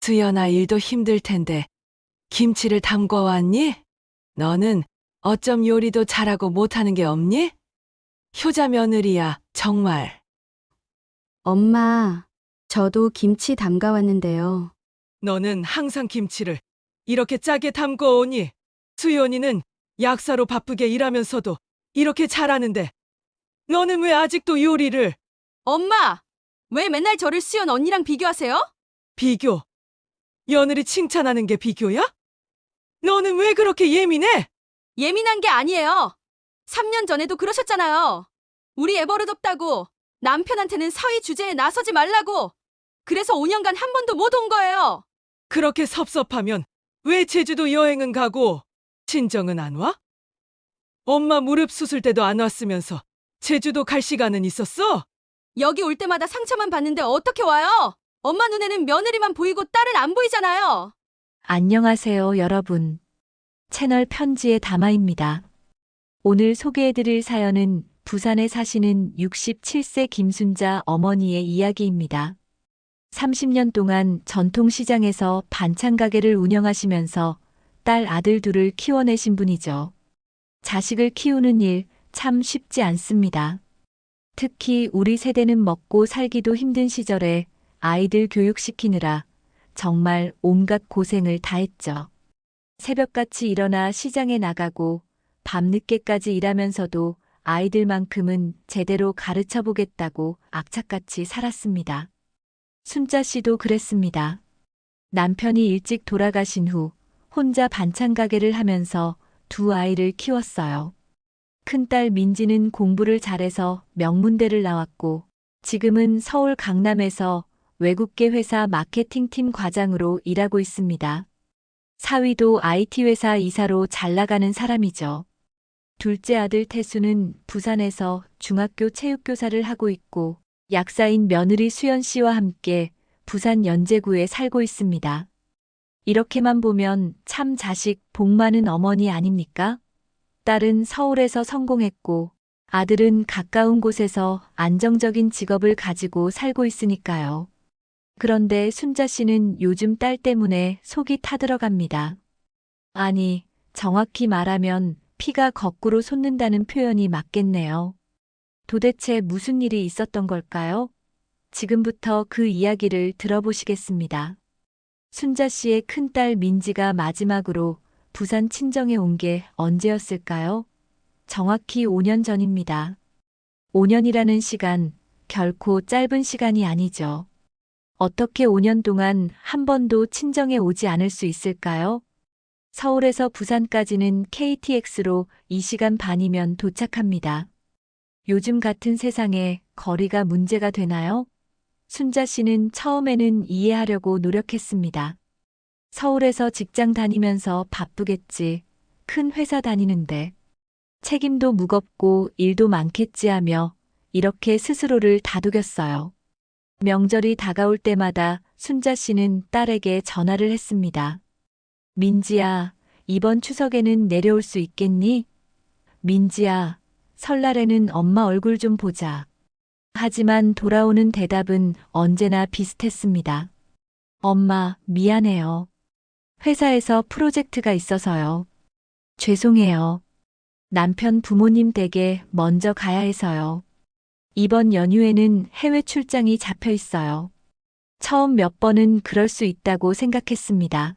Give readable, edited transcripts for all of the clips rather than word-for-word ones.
수연아, 일도 힘들 텐데 김치를 담궈 왔니? 너는 어쩜 요리도 잘하고 못하는 게 없니? 효자 며느리야, 정말. 엄마, 저도 김치 담가 왔는데요. 너는 항상 김치를 이렇게 짜게 담궈 오니? 수연이는 약사로 바쁘게 일하면서도 이렇게 잘하는데 너는 왜 아직도 요리를? 엄마! 왜 맨날 저를 수연 언니랑 비교하세요? 비교? 며느리 칭찬하는 게 비교야? 너는 왜 그렇게 예민해? 예민한 게 아니에요. 3년 전에도 그러셨잖아요. 우리 애 버릇없다고. 남편한테는 사위 주제에 나서지 말라고. 그래서 5년간 한 번도 못 온 거예요. 그렇게 섭섭하면 왜 제주도 여행은 가고 친정은 안 와? 엄마 무릎 수술 때도 안 왔으면서 제주도 갈 시간은 있었어? 여기 올 때마다 상처만 받는데 어떻게 와요? 엄마 눈에는 며느리만 보이고 딸은 안 보이잖아요. 안녕하세요, 여러분. 채널 편지의 다마입니다. 오늘 소개해드릴 사연은 부산에 사시는 67세 김순자 어머니의 이야기입니다. 30년 동안 전통시장에서 반찬 가게를 운영하시면서 딸 아들 둘을 키워내신 분이죠. 자식을 키우는 일 참 쉽지 않습니다. 특히 우리 세대는 먹고 살기도 힘든 시절에 아이들 교육시키느라 정말 온갖 고생을 다했죠. 새벽같이 일어나 시장에 나가고 밤늦게까지 일하면서도 아이들만큼은 제대로 가르쳐 보겠다고 악착같이 살았습니다. 순자 씨도 그랬습니다. 남편이 일찍 돌아가신 후 혼자 반찬 가게를 하면서 두 아이를 키웠어요. 큰딸 민지는 공부를 잘해서 명문대를 나왔고 지금은 서울 강남에서 외국계 회사 마케팅팀 과장으로 일하고 있습니다. 사위도 IT 회사 이사로 잘 나가는 사람이죠. 둘째 아들 태수는 부산에서 중학교 체육교사를 하고 있고 약사인 며느리 수연 씨와 함께 부산 연제구에 살고 있습니다. 이렇게만 보면 참 자식 복 많은 어머니 아닙니까? 딸은 서울에서 성공했고 아들은 가까운 곳에서 안정적인 직업을 가지고 살고 있으니까요. 그런데 순자 씨는 요즘 딸 때문에 속이 타들어갑니다. 아니, 정확히 말하면 피가 거꾸로 솟는다는 표현이 맞겠네요. 도대체 무슨 일이 있었던 걸까요? 지금부터 그 이야기를 들어보시겠습니다. 순자 씨의 큰딸 민지가 마지막으로 부산 친정에 온 게 언제였을까요? 정확히 5년 전입니다. 5년이라는 시간, 결코 짧은 시간이 아니죠. 어떻게 5년 동안 한 번도 친정에 오지 않을 수 있을까요? 서울에서 부산까지는 KTX로 2시간 반이면 도착합니다. 요즘 같은 세상에 거리가 문제가 되나요? 순자 씨는 처음에는 이해하려고 노력했습니다. 서울에서 직장 다니면서 바쁘겠지. 큰 회사 다니는데. 책임도 무겁고 일도 많겠지 하며 이렇게 스스로를 다독였어요. 명절이 다가올 때마다 순자 씨는 딸에게 전화를 했습니다. 민지야, 이번 추석에는 내려올 수 있겠니? 민지야, 설날에는 엄마 얼굴 좀 보자. 하지만 돌아오는 대답은 언제나 비슷했습니다. 엄마, 미안해요. 회사에서 프로젝트가 있어서요. 죄송해요. 남편 부모님 댁에 먼저 가야 해서요. 이번 연휴에는 해외 출장이 잡혀 있어요. 처음 몇 번은 그럴 수 있다고 생각했습니다.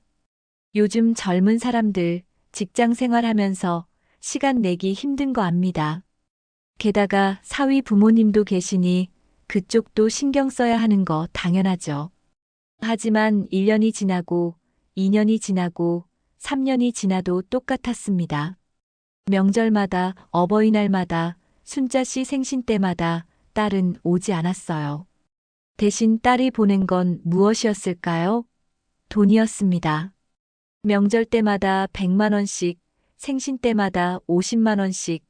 요즘 젊은 사람들 직장 생활하면서 시간 내기 힘든 거 압니다. 게다가 사위 부모님도 계시니 그쪽도 신경 써야 하는 거 당연하죠. 하지만 1년이 지나고 2년이 지나고 3년이 지나도 똑같았습니다. 명절마다 어버이날마다 순자 씨 생신 때마다 딸은 오지 않았어요. 대신 딸이 보낸 건 무엇이었을까요? 돈이었습니다. 명절 때마다 100만 원씩, 생신 때마다 50만 원씩,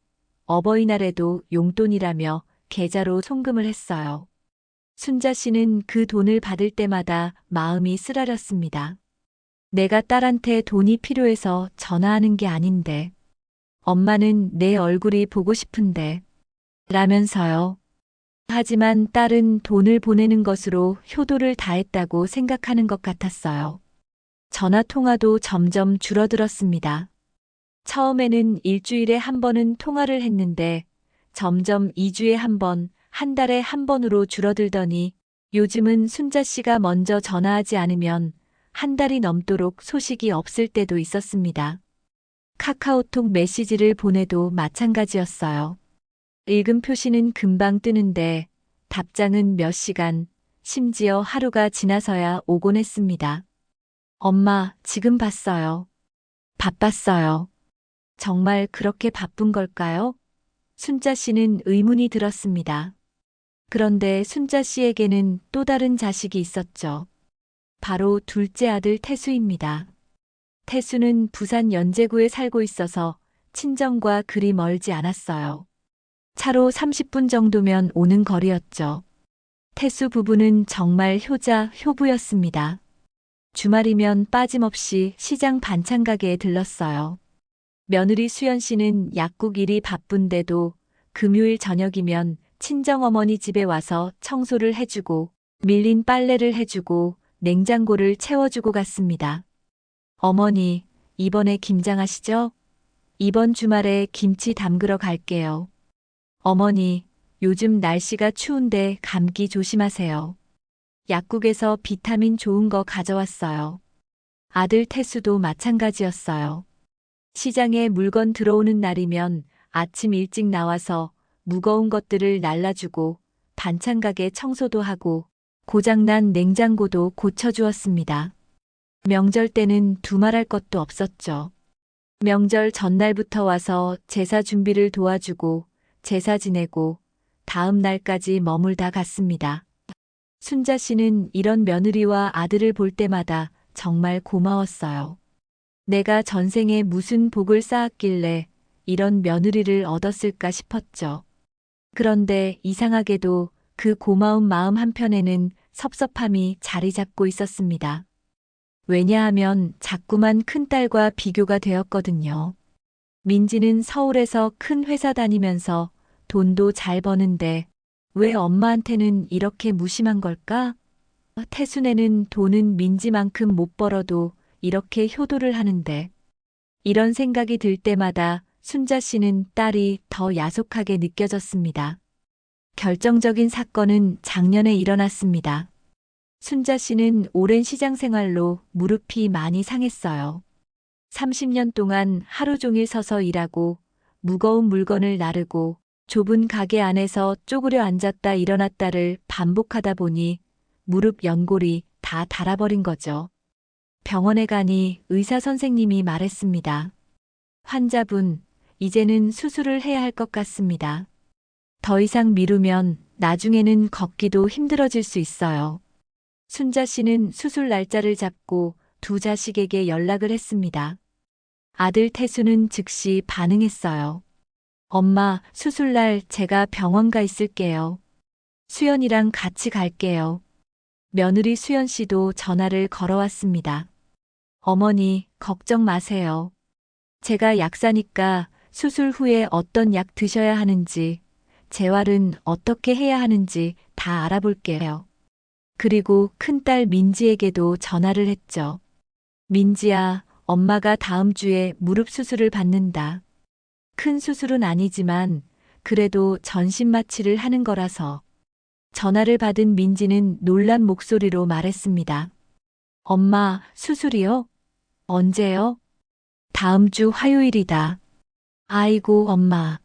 어버이날에도 용돈이라며 계좌로 송금을 했어요. 순자 씨는 그 돈을 받을 때마다 마음이 쓰라렸습니다. 내가 딸한테 돈이 필요해서 전화하는 게 아닌데. 엄마는 내 얼굴이 보고 싶은데. 라면서요. 하지만 딸은 돈을 보내는 것으로 효도를 다했다고 생각하는 것 같았어요. 전화 통화도 점점 줄어들었습니다. 처음에는 일주일에 한 번은 통화를 했는데 점점 2주에 한 번, 한 달에 한 번으로 줄어들더니 요즘은 순자 씨가 먼저 전화하지 않으면 한 달이 넘도록 소식이 없을 때도 있었습니다. 카카오톡 메시지를 보내도 마찬가지였어요. 읽음 표시는 금방 뜨는데 답장은 몇 시간, 심지어 하루가 지나서야 오곤 했습니다. 엄마, 지금 봤어요. 바빴어요. 정말 그렇게 바쁜 걸까요? 순자 씨는 의문이 들었습니다. 그런데 순자 씨에게는 또 다른 자식이 있었죠. 바로 둘째 아들 태수입니다. 태수는 부산 연제구에 살고 있어서 친정과 그리 멀지 않았어요. 차로 30분 정도면 오는 거리였죠. 태수 부부는 정말 효자, 효부였습니다. 주말이면 빠짐없이 시장 반찬 가게에 들렀어요. 며느리 수연 씨는 약국 일이 바쁜데도 금요일 저녁이면 친정어머니 집에 와서 청소를 해주고 밀린 빨래를 해주고 냉장고를 채워주고 갔습니다. 어머니, 이번에 김장하시죠? 이번 주말에 김치 담그러 갈게요. 어머니, 요즘 날씨가 추운데 감기 조심하세요. 약국에서 비타민 좋은 거 가져왔어요. 아들 태수도 마찬가지였어요. 시장에 물건 들어오는 날이면 아침 일찍 나와서 무거운 것들을 날라주고 반찬 가게 청소도 하고 고장난 냉장고도 고쳐주었습니다. 명절 때는 두말할 것도 없었죠. 명절 전날부터 와서 제사 준비를 도와주고 제사 지내고 다음 날까지 머물다 갔습니다. 순자 씨는 이런 며느리와 아들을 볼 때마다 정말 고마웠어요. 내가 전생에 무슨 복을 쌓았길래 이런 며느리를 얻었을까 싶었죠. 그런데 이상하게도 그 고마운 마음 한편에는 섭섭함이 자리 잡고 있었습니다. 왜냐하면 자꾸만 큰딸과 비교가 되었거든요. 민지는 서울에서 큰 회사 다니면서 돈도 잘 버는데 왜 엄마한테는 이렇게 무심한 걸까? 태순애는 돈은 민지만큼 못 벌어도 이렇게 효도를 하는데 이런 생각이 들 때마다 순자 씨는 딸이 더 야속하게 느껴졌습니다. 결정적인 사건은 작년에 일어났습니다. 순자 씨는 오랜 시장 생활로 무릎이 많이 상했어요. 30년 동안 하루 종일 서서 일하고 무거운 물건을 나르고 좁은 가게 안에서 쪼그려 앉았다 일어났다를 반복하다 보니 무릎 연골이 다 닳아버린 거죠. 병원에 가니 의사 선생님이 말했습니다. 환자분, 이제는 수술을 해야 할 것 같습니다. 더 이상 미루면 나중에는 걷기도 힘들어질 수 있어요. 순자 씨는 수술 날짜를 잡고 두 자식에게 연락을 했습니다. 아들 태수는 즉시 반응했어요. 엄마, 수술날 제가 병원 가 있을게요. 수연이랑 같이 갈게요. 며느리 수연 씨도 전화를 걸어왔습니다. 어머니, 걱정 마세요. 제가 약사니까 수술 후에 어떤 약 드셔야 하는지, 재활은 어떻게 해야 하는지 다 알아볼게요. 그리고 큰딸 민지에게도 전화를 했죠. 민지야, 엄마가 다음 주에 무릎 수술을 받는다. 큰 수술은 아니지만 그래도 전신 마취를 하는 거라서. 전화를 받은 민지는 놀란 목소리로 말했습니다. 엄마, 수술이요? 언제요? 다음 주 화요일이다. 아이고, 엄마.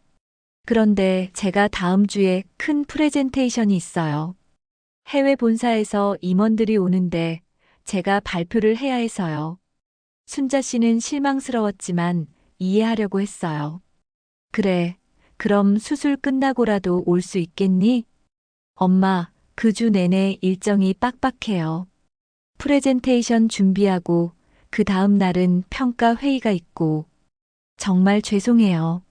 그런데 제가 다음 주에 큰 프레젠테이션이 있어요. 해외 본사에서 임원들이 오는데 제가 발표를 해야 해서요. 순자 씨는 실망스러웠지만 이해하려고 했어요. 그래, 그럼 수술 끝나고라도 올 수 있겠니? 엄마, 그 주 내내 일정이 빡빡해요. 프레젠테이션 준비하고 그 다음 날은 평가 회의가 있고. 정말 죄송해요.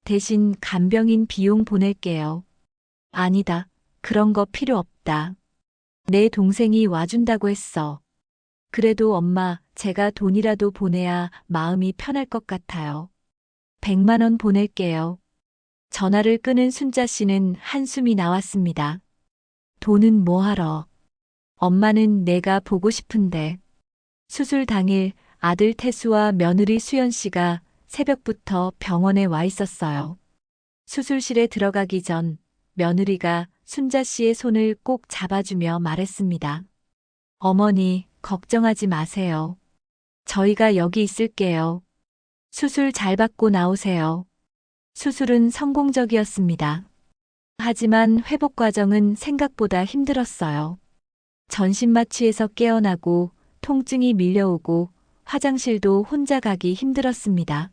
대신 간병인 비용 보낼게요. 아니다. 그런 거 필요 없다. 내 동생이 와준다고 했어. 그래도 엄마, 제가 돈이라도 보내야 마음이 편할 것 같아요. 100만 원 보낼게요. 전화를 끄는 순자 씨는 한숨이 나왔습니다. 돈은 뭐하러? 엄마는 내가 보고 싶은데. 수술 당일 아들 태수와 며느리 수연 씨가 새벽부터 병원에 와 있었어요. 수술실에 들어가기 전 며느리가 순자 씨의 손을 꼭 잡아주며 말했습니다. 어머니, 걱정하지 마세요. 저희가 여기 있을게요. 수술 잘 받고 나오세요. 수술은 성공적이었습니다. 하지만 회복 과정은 생각보다 힘들었어요. 전신마취에서 깨어나고 통증이 밀려오고 화장실도 혼자 가기 힘들었습니다.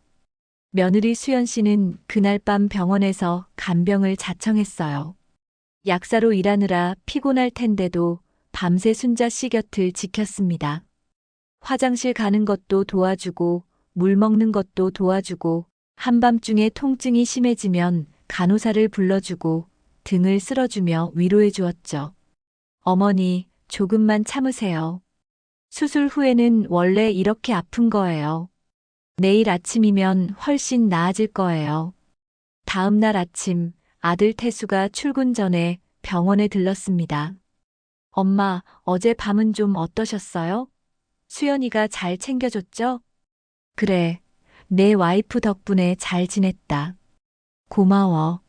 며느리 수연 씨는 그날 밤 병원에서 간병을 자청했어요. 약사로 일하느라 피곤할 텐데도 밤새 순자 씨 곁을 지켰습니다. 화장실 가는 것도 도와주고 물 먹는 것도 도와주고 한밤중에 통증이 심해지면 간호사를 불러주고 등을 쓸어주며 위로해 주었죠. 어머니, 조금만 참으세요. 수술 후에는 원래 이렇게 아픈 거예요. 내일 아침이면 훨씬 나아질 거예요. 다음 날 아침 아들 태수가 출근 전에 병원에 들렀습니다. 엄마, 어제 밤은 좀 어떠셨어요? 수연이가 잘 챙겨줬죠? 그래, 내 와이프 덕분에 잘 지냈다. 고마워.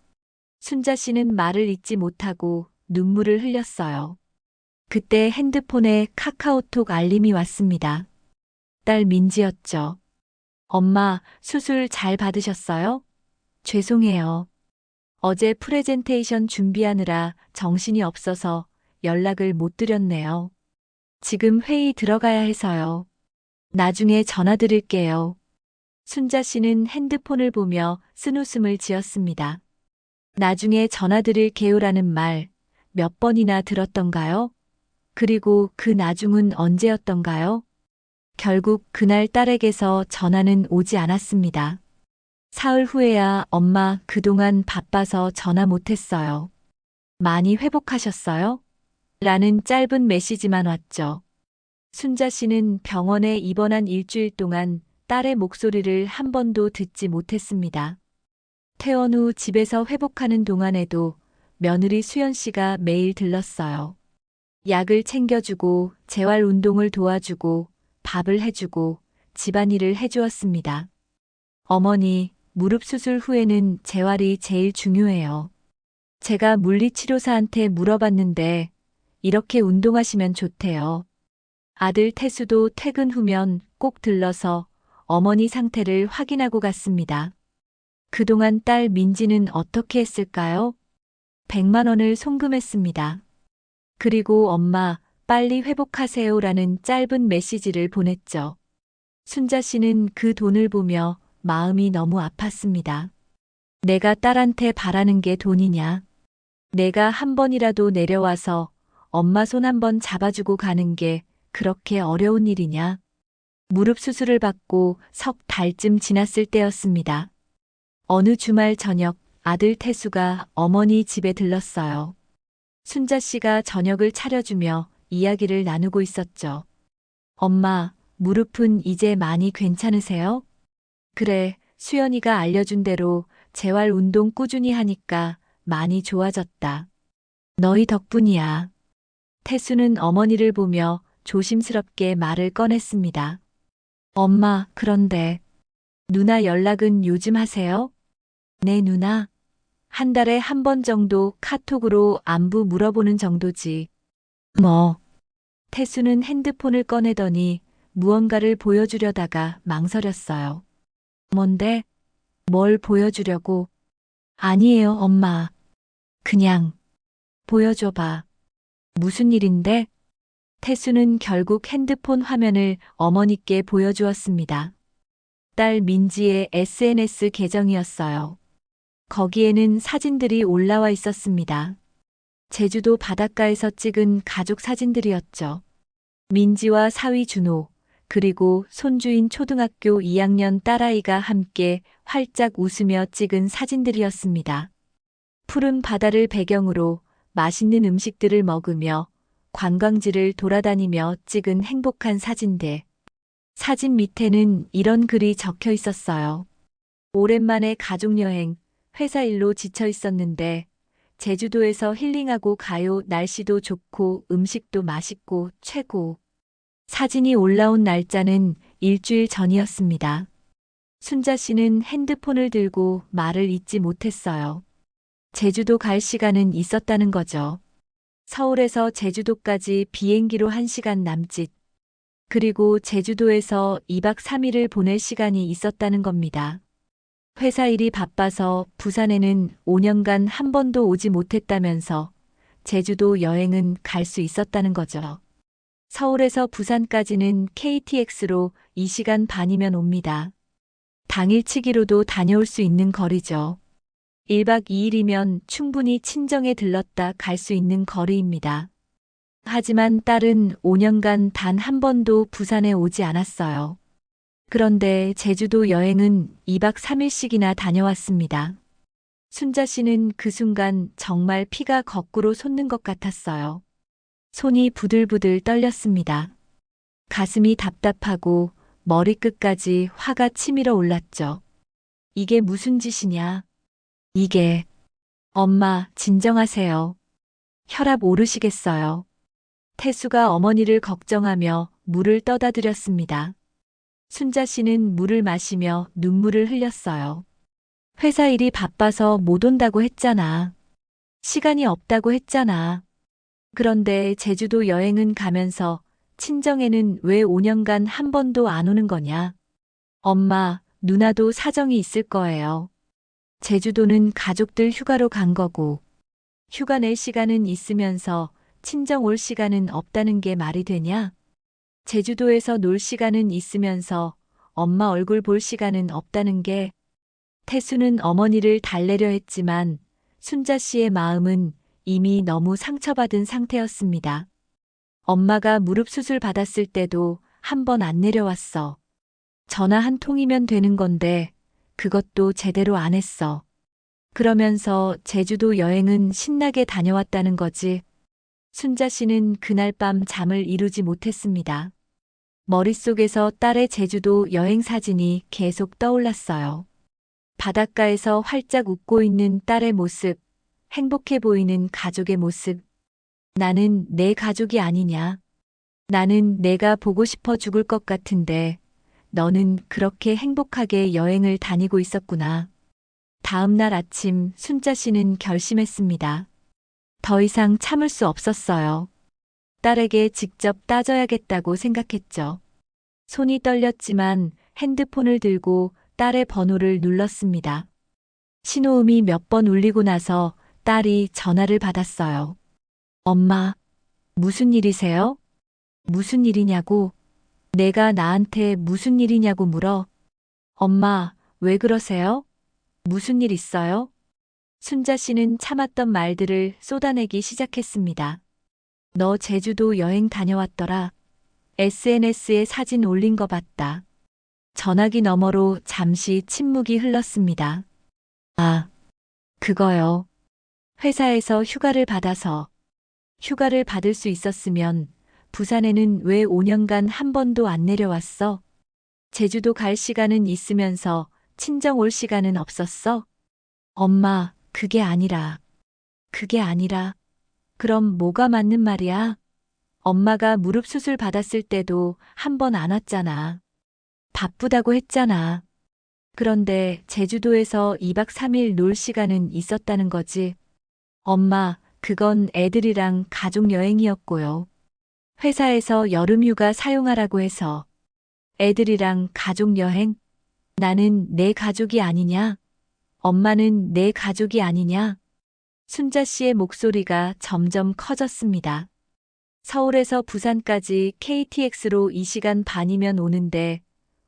순자 씨는 말을 잇지 못하고 눈물을 흘렸어요. 그때 핸드폰에 카카오톡 알림이 왔습니다. 딸 민지였죠. 엄마, 수술 잘 받으셨어요? 죄송해요. 어제 프레젠테이션 준비하느라 정신이 없어서 연락을 못 드렸네요. 지금 회의 들어가야 해서요. 나중에 전화 드릴게요. 순자 씨는 핸드폰을 보며 쓴웃음을 지었습니다. 나중에 전화 드릴게요라는 말 몇 번이나 들었던가요? 그리고 그 나중은 언제였던가요? 결국 그날 딸에게서 전화는 오지 않았습니다. 사흘 후에야 엄마 그동안 바빠서 전화 못했어요. 많이 회복하셨어요? 라는 짧은 메시지만 왔죠. 순자 씨는 병원에 입원한 일주일 동안 딸의 목소리를 한 번도 듣지 못했습니다. 퇴원 후 집에서 회복하는 동안에도 며느리 수연 씨가 매일 들렀어요. 약을 챙겨주고 재활 운동을 도와주고 밥을 해주고 집안일을 해주었습니다. 어머니, 무릎 수술 후에는 재활이 제일 중요해요. 제가 물리치료사한테 물어봤는데 이렇게 운동하시면 좋대요. 아들 태수도 퇴근 후면 꼭 들러서 어머니 상태를 확인하고 갔습니다. 그동안 딸 민지는 어떻게 했을까요? 100만 원을 송금했습니다. 그리고 엄마, 빨리 회복하세요라는 짧은 메시지를 보냈죠. 순자 씨는 그 돈을 보며 마음이 너무 아팠습니다. 내가 딸한테 바라는 게 돈이냐? 내가 한 번이라도 내려와서 엄마 손 한 번 잡아주고 가는 게 그렇게 어려운 일이냐? 무릎 수술을 받고 석 달쯤 지났을 때였습니다. 어느 주말 저녁 아들 태수가 어머니 집에 들렀어요. 순자 씨가 저녁을 차려주며 이야기를 나누고 있었죠. 엄마, 무릎은 이제 많이 괜찮으세요? 그래, 수연이가 알려준 대로 재활 운동 꾸준히 하니까 많이 좋아졌다. 너희 덕분이야. 태수는 어머니를 보며 조심스럽게 말을 꺼냈습니다. 엄마, 그런데 누나 연락은 요즘 하세요? 네, 누나. 한 달에 한 번 정도 카톡으로 안부 물어보는 정도지. 뭐. 태수는 핸드폰을 꺼내더니 무언가를 보여주려다가 망설였어요. 뭔데? 뭘 보여주려고? 아니에요, 엄마. 그냥 보여줘봐. 무슨 일인데? 태수는 결국 핸드폰 화면을 어머니께 보여주었습니다. 딸 민지의 SNS 계정이었어요. 거기에는 사진들이 올라와 있었습니다. 제주도 바닷가에서 찍은 가족 사진들이었죠. 민지와 사위 준호, 그리고 손주인 초등학교 2학년 딸아이가 함께 활짝 웃으며 찍은 사진들이었습니다. 푸른 바다를 배경으로 맛있는 음식들을 먹으며 관광지를 돌아다니며 찍은 행복한 사진들. 사진 밑에는 이런 글이 적혀 있었어요. 오랜만에 가족여행, 회사 일로 지쳐 있었는데 제주도에서 힐링하고 가요. 날씨도 좋고 음식도 맛있고 최고. 사진이 올라온 날짜는 일주일 전이었습니다. 순자 씨는 핸드폰을 들고 말을 잇지 못했어요. 제주도 갈 시간은 있었다는 거죠. 서울에서 제주도까지 비행기로 1시간 남짓. 그리고 제주도에서 2박 3일을 보낼 시간이 있었다는 겁니다. 회사 일이 바빠서 부산에는 5년간 한 번도 오지 못했다면서 제주도 여행은 갈 수 있었다는 거죠. 서울에서 부산까지는 KTX로 2시간 반이면 옵니다. 당일치기로도 다녀올 수 있는 거리죠. 1박 2일이면 충분히 친정에 들렀다 갈 수 있는 거리입니다. 하지만 딸은 5년간 단 한 번도 부산에 오지 않았어요. 그런데 제주도 여행은 2박 3일씩이나 다녀왔습니다. 순자 씨는 그 순간 정말 피가 거꾸로 솟는 것 같았어요. 손이 부들부들 떨렸습니다. 가슴이 답답하고 머리끝까지 화가 치밀어 올랐죠. 이게 무슨 짓이냐? 이게. 엄마, 진정하세요. 혈압 오르시겠어요. 태수가 어머니를 걱정하며 물을 떠다 드렸습니다. 순자 씨는 물을 마시며 눈물을 흘렸어요. 회사 일이 바빠서 못 온다고 했잖아. 시간이 없다고 했잖아. 그런데 제주도 여행은 가면서 친정에는 왜 5년간 한 번도 안 오는 거냐? 엄마, 누나도 사정이 있을 거예요. 제주도는 가족들 휴가로 간 거고, 휴가 낼 시간은 있으면서 친정 올 시간은 없다는 게 말이 되냐? 제주도에서 놀 시간은 있으면서 엄마 얼굴 볼 시간은 없다는 게. 태수는 어머니를 달래려 했지만 순자 씨의 마음은 이미 너무 상처받은 상태였습니다. 엄마가 무릎 수술 받았을 때도 한 번 안 내려왔어. 전화 한 통이면 되는 건데 그것도 제대로 안 했어. 그러면서 제주도 여행은 신나게 다녀왔다는 거지. 순자 씨는 그날 밤 잠을 이루지 못했습니다. 머릿속에서 딸의 제주도 여행 사진이 계속 떠올랐어요. 바닷가에서 활짝 웃고 있는 딸의 모습, 행복해 보이는 가족의 모습. 나는 내 가족이 아니냐? 나는 내가 보고 싶어 죽을 것 같은데 너는 그렇게 행복하게 여행을 다니고 있었구나. 다음 날 아침 순자 씨는 결심했습니다. 더 이상 참을 수 없었어요. 딸에게 직접 따져야겠다고 생각했죠. 손이 떨렸지만 핸드폰을 들고 딸의 번호를 눌렀습니다. 신호음이 몇 번 울리고 나서 딸이 전화를 받았어요. 엄마, 무슨 일이세요? 무슨 일이냐고? 내가 나한테 무슨 일이냐고 물어. 엄마, 왜 그러세요? 무슨 일 있어요? 순자 씨는 참았던 말들을 쏟아내기 시작했습니다. 너 제주도 여행 다녀왔더라. SNS에 사진 올린 거 봤다. 전화기 너머로 잠시 침묵이 흘렀습니다. 아, 그거요. 회사에서 휴가를 받아서. 휴가를 받을 수 있었으면 부산에는 왜 5년간 한 번도 안 내려왔어? 제주도 갈 시간은 있으면서 친정 올 시간은 없었어? 엄마, 그게 아니라. 그럼 뭐가 맞는 말이야? 엄마가 무릎 수술 받았을 때도 한 번 안 왔잖아. 바쁘다고 했잖아. 그런데 제주도에서 2박 3일 놀 시간은 있었다는 거지. 엄마, 그건 애들이랑 가족 여행이었고요. 회사에서 여름휴가 사용하라고 해서. 애들이랑 가족 여행? 나는 내 가족이 아니냐? 엄마는 내 가족이 아니냐? 순자 씨의 목소리가 점점 커졌습니다. 서울에서 부산까지 KTX로 2시간 반이면 오는데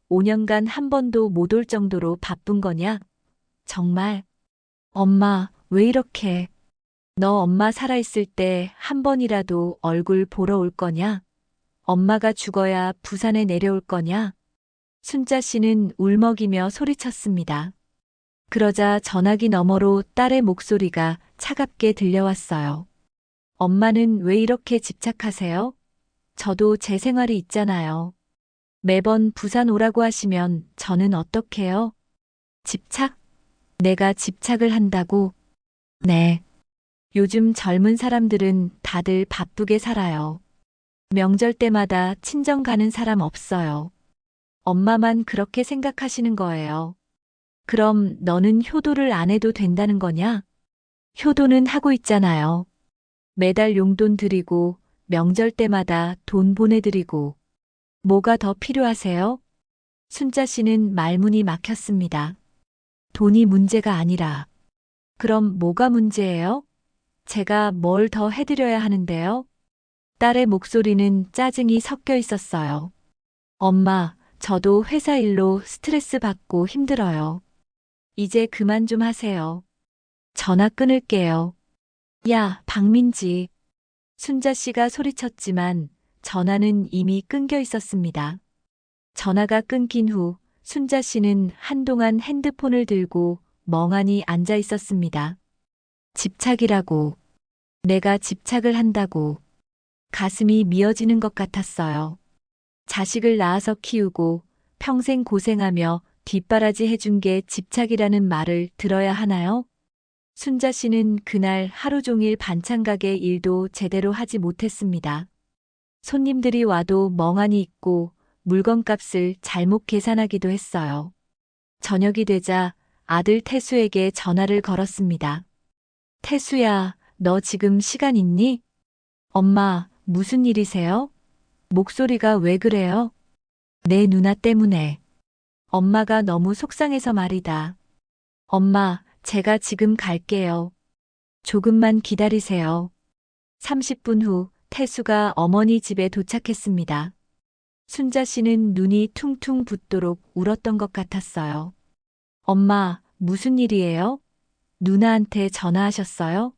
5년간 한 번도 못 올 정도로 바쁜 거냐? 정말? 엄마, 왜 이렇게? 너 엄마 살아있을 때 한 번이라도 얼굴 보러 올 거냐? 엄마가 죽어야 부산에 내려올 거냐? 순자 씨는 울먹이며 소리쳤습니다. 그러자 전화기 너머로 딸의 목소리가 차갑게 들려왔어요. 엄마는 왜 이렇게 집착하세요? 저도 제 생활이 있잖아요. 매번 부산 오라고 하시면 저는 어떡해요? 집착? 내가 집착을 한다고? 네. 요즘 젊은 사람들은 다들 바쁘게 살아요. 명절 때마다 친정 가는 사람 없어요. 엄마만 그렇게 생각하시는 거예요. 그럼 너는 효도를 안 해도 된다는 거냐? 효도는 하고 있잖아요. 매달 용돈 드리고 명절 때마다 돈 보내드리고. 뭐가 더 필요하세요? 순자 씨는 말문이 막혔습니다. 돈이 문제가 아니라. 그럼 뭐가 문제예요? 제가 뭘 더 해드려야 하는데요? 딸의 목소리는 짜증이 섞여 있었어요. 엄마, 저도 회사 일로 스트레스 받고 힘들어요. 이제 그만 좀 하세요. 전화 끊을게요. 야, 박민지. 순자 씨가 소리쳤지만 전화는 이미 끊겨 있었습니다. 전화가 끊긴 후 순자 씨는 한동안 핸드폰을 들고 멍하니 앉아 있었습니다. 집착이라고. 내가 집착을 한다고. 가슴이 미어지는 것 같았어요. 자식을 낳아서 키우고 평생 고생하며 뒷바라지 해준 게 집착이라는 말을 들어야 하나요? 순자 씨는 그날 하루 종일 반찬 가게 일도 제대로 하지 못했습니다. 손님들이 와도 멍하니 있고 물건값을 잘못 계산하기도 했어요. 저녁이 되자 아들 태수에게 전화를 걸었습니다. 태수야, 너 지금 시간 있니? 엄마, 무슨 일이세요? 목소리가 왜 그래요? 내 누나 때문에. 엄마가 너무 속상해서 말이다. 엄마, 제가 지금 갈게요. 조금만 기다리세요. 30분 후 태수가 어머니 집에 도착했습니다. 순자 씨는 눈이 퉁퉁 붓도록 울었던 것 같았어요. 엄마, 무슨 일이에요? 누나한테 전화하셨어요?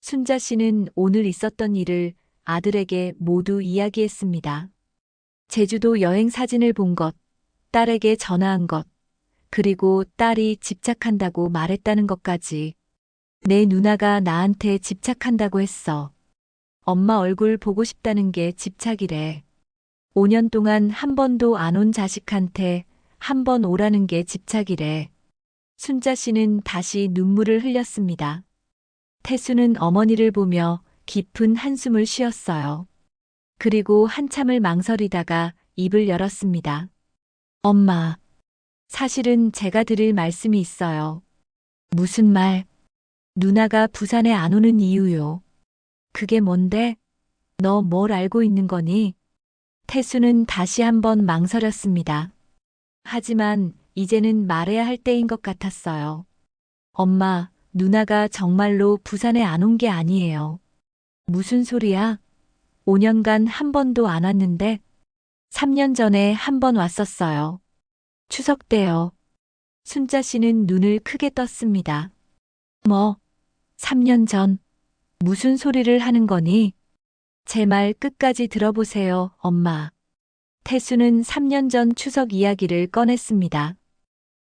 순자 씨는 오늘 있었던 일을 아들에게 모두 이야기했습니다. 제주도 여행 사진을 본 것, 딸에게 전화한 것, 그리고 딸이 집착한다고 말했다는 것까지. 내 누나가 나한테 집착한다고 했어. 엄마 얼굴 보고 싶다는 게 집착이래. 5년 동안 한 번도 안 온 자식한테 한 번 오라는 게 집착이래. 순자 씨는 다시 눈물을 흘렸습니다. 태수는 어머니를 보며 깊은 한숨을 쉬었어요. 그리고 한참을 망설이다가 입을 열었습니다. 엄마, 사실은 제가 드릴 말씀이 있어요. 무슨 말? 누나가 부산에 안 오는 이유요. 그게 뭔데? 너 뭘 알고 있는 거니? 태수는 다시 한번 망설였습니다. 하지만 이제는 말해야 할 때인 것 같았어요. 엄마, 누나가 정말로 부산에 안 온 게 아니에요. 무슨 소리야? 5년간 한 번도 안 왔는데 3년 전에 한 번 왔었어요. 추석 때요. 순자 씨는 눈을 크게 떴습니다. 뭐? 3년 전? 무슨 소리를 하는 거니? 제 말 끝까지 들어보세요, 엄마. 태수는 3년 전 추석 이야기를 꺼냈습니다.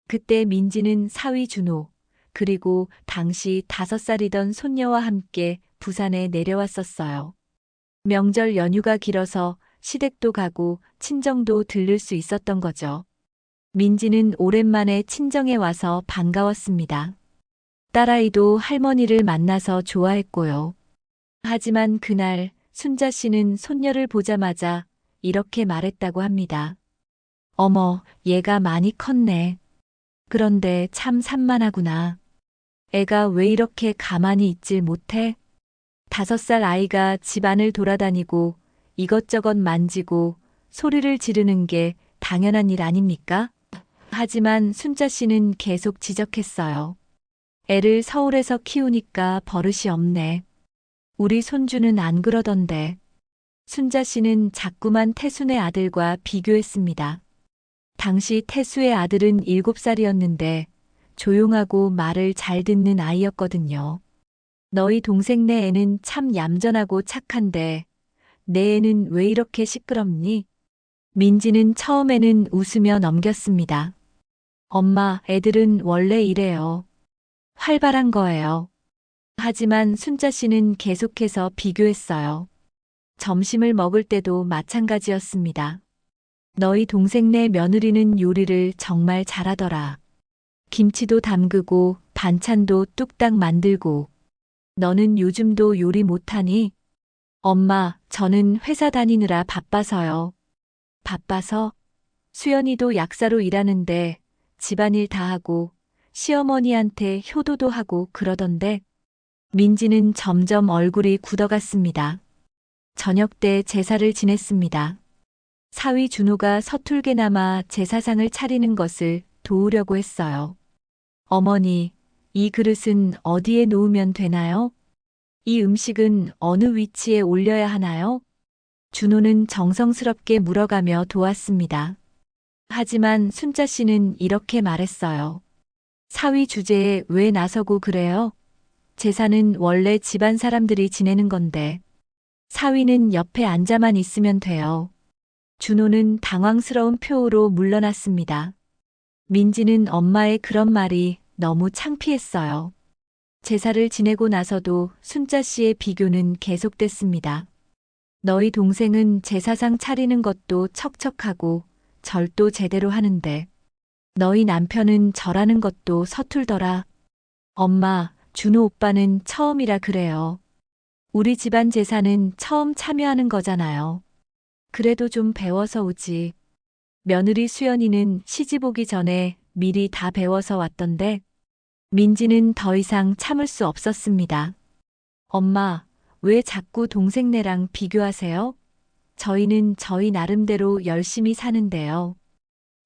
그때 민지는 사위 준호, 그리고 당시 5살이던 손녀와 함께 부산에 내려왔었어요. 명절 연휴가 길어서 시댁도 가고 친정도 들를 수 있었던 거죠. 민지는 오랜만에 친정에 와서 반가웠습니다. 딸아이도 할머니를 만나서 좋아했고요. 하지만 그날 순자 씨는 손녀를 보자마자 이렇게 말했다고 합니다. 어머, 얘가 많이 컸네. 그런데 참 산만하구나. 애가 왜 이렇게 가만히 있질 못해? 5살 아이가 집안을 돌아다니고 이것저것 만지고 소리를 지르는 게 당연한 일 아닙니까? 하지만 순자 씨는 계속 지적했어요. 애를 서울에서 키우니까 버릇이 없네. 우리 손주는 안 그러던데. 순자 씨는 자꾸만 태순의 아들과 비교했습니다. 당시 태수의 아들은 7살이었는데 조용하고 말을 잘 듣는 아이였거든요. 너희 동생네 애는 참 얌전하고 착한데 내 애는 왜 이렇게 시끄럽니? 민지는 처음에는 웃으며 넘겼습니다. 엄마, 애들은 원래 이래요. 활발한 거예요. 하지만 순자 씨는 계속해서 비교했어요. 점심을 먹을 때도 마찬가지였습니다. 너희 동생네 며느리는 요리를 정말 잘하더라. 김치도 담그고 반찬도 뚝딱 만들고. 너는 요즘도 요리 못하니? 엄마, 저는 회사 다니느라 바빠서요. 바빠서? 수연이도 약사로 일하는데 집안일 다 하고 시어머니한테 효도도 하고 그러던데. 민지는 점점 얼굴이 굳어갔습니다. 저녁 때 제사를 지냈습니다. 사위 준호가 서툴게나마 제사상을 차리는 것을 도우려고 했어요. 어머니, 이 그릇은 어디에 놓으면 되나요? 이 음식은 어느 위치에 올려야 하나요? 준호는 정성스럽게 물어가며 도왔습니다. 하지만 순자 씨는 이렇게 말했어요. 사위 주제에 왜 나서고 그래요? 제사는 원래 집안 사람들이 지내는 건데. 사위는 옆에 앉아만 있으면 돼요. 준호는 당황스러운 표호로 물러났습니다. 민지는 엄마의 그런 말이 너무 창피했어요. 제사를 지내고 나서도 순자 씨의 비교는 계속됐습니다. 너희 동생은 제사상 차리는 것도 척척하고 절도 제대로 하는데 너희 남편은 절하는 것도 서툴더라. 엄마, 준호 오빠는 처음이라 그래요. 우리 집안 제사는 처음 참여하는 거잖아요. 그래도 좀 배워서 오지. 며느리 수연이는 시집 오기 전에 미리 다 배워서 왔던데. 민지는 더 이상 참을 수 없었습니다. 엄마, 왜 자꾸 동생네랑 비교하세요? 저희는 저희 나름대로 열심히 사는데요.